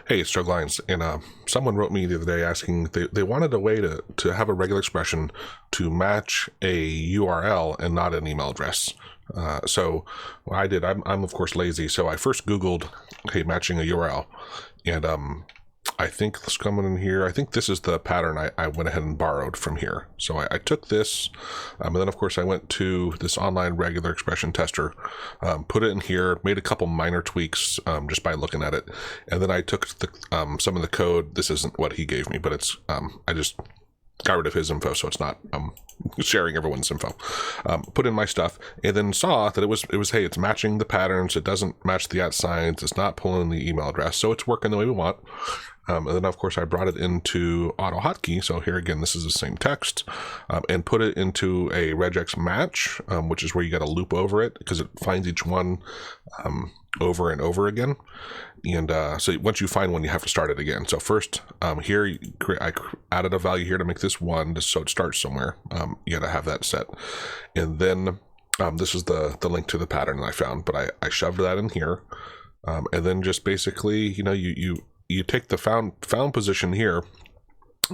Hey, it's Joe Glines, and someone wrote me the other day asking they wanted a way to have a regular expression to match a URL and not an email address. So what I did, I'm of course lazy, so I first Googled, hey, matching a URL, and I think let's come in here. I think this is the pattern I went ahead and borrowed from here. So I took this, and then of course I went to this online regular expression tester, put it in here, made a couple minor tweaks just by looking at it, and then I took some of the code. This isn't what he gave me, but it's I just got rid of his info, so it's not sharing everyone's info. Put in my stuff, and then saw that it was hey, it's matching the patterns. It doesn't match the @ signs. It's not pulling the email address, so it's working the way we want. And then of course I brought it into AutoHotkey. So here again, this is the same text, and put it into a regex match, which is where you got to loop over it because it finds each one over and over again. And so once you find one, you have to start it again. So first here, I added a value here to make this 1, just so it starts somewhere. You got to have that set. And then this is the link to the pattern that I found, but I shoved that in here. And then just basically, you take the found position here,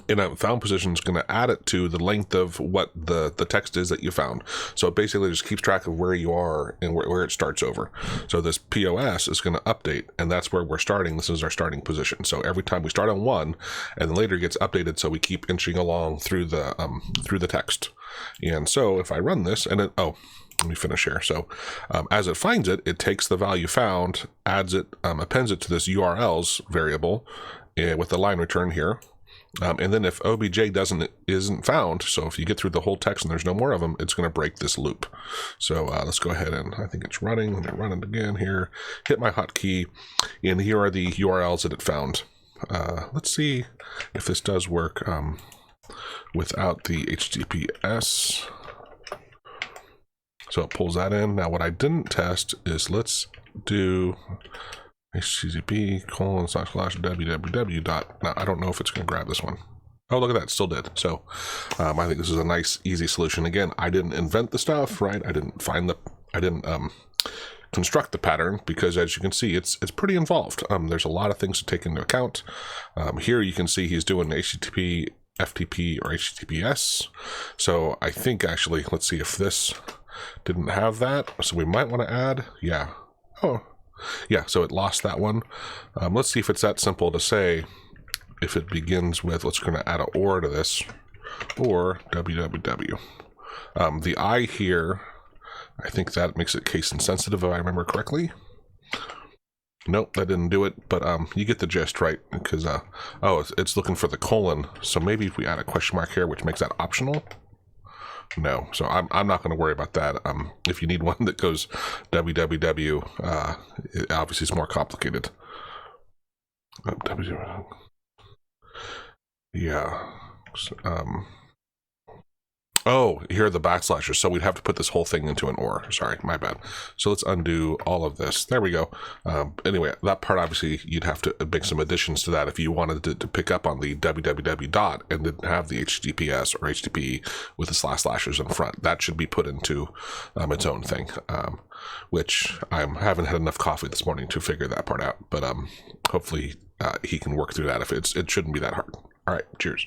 and a found position is going to add it to the length of what the text is that you found. So it basically just keeps track of where you are and where it starts over. So this POS is going to update, and that's where we're starting. This is our starting position. So every time we start on 1, and then later it gets updated, so we keep inching along through the text. And so if I run this, and it, let me finish here. So as it finds it, it takes the value found, adds it, appends it to this URLs variable with the line return here. And then if obj isn't found, so if you get through the whole text and there's no more of them, it's going to break this loop. So let's go ahead, and I think it's running. Let me run it again here. Hit my hotkey, and here are the URLs that it found. Let's see if this does work without the HTTPS. So it pulls that in. Now what I didn't test is, let's do http://www. Now I don't know if it's going to grab this one. Oh, look at that, it still did. So I think this is a nice, easy solution. Again, I didn't invent the stuff, right? I didn't construct the pattern, because as you can see, it's pretty involved. There's a lot of things to take into account. Here you can see he's doing HTTP, FTP, or HTTPS. So I think actually, let's see if this didn't have that. So we might want to add, yeah. Oh, yeah, so it lost that one. Let's see if it's that simple to say, if it begins with, let's going to add an or to this, or www. The I here, I think that makes it case insensitive if I remember correctly. Nope, that didn't do it, but you get the gist, right? Because, oh, it's looking for the colon, so maybe if we add a question mark here, which makes that optional. No, so I'm not going to worry about that. If you need one that goes www, it obviously is more complicated. Yeah. Oh, here are the backslashes, so we'd have to put this whole thing into an or. Sorry, my bad. So let's undo all of this. There we go. Anyway, that part, obviously, you'd have to make some additions to that if you wanted to pick up on the www dot and didn't have the HTTPS or HTTP with the slashes in front. That should be put into its own thing, which I haven't had enough coffee this morning to figure that part out. But hopefully he can work through that. If it shouldn't be that hard. All right, cheers.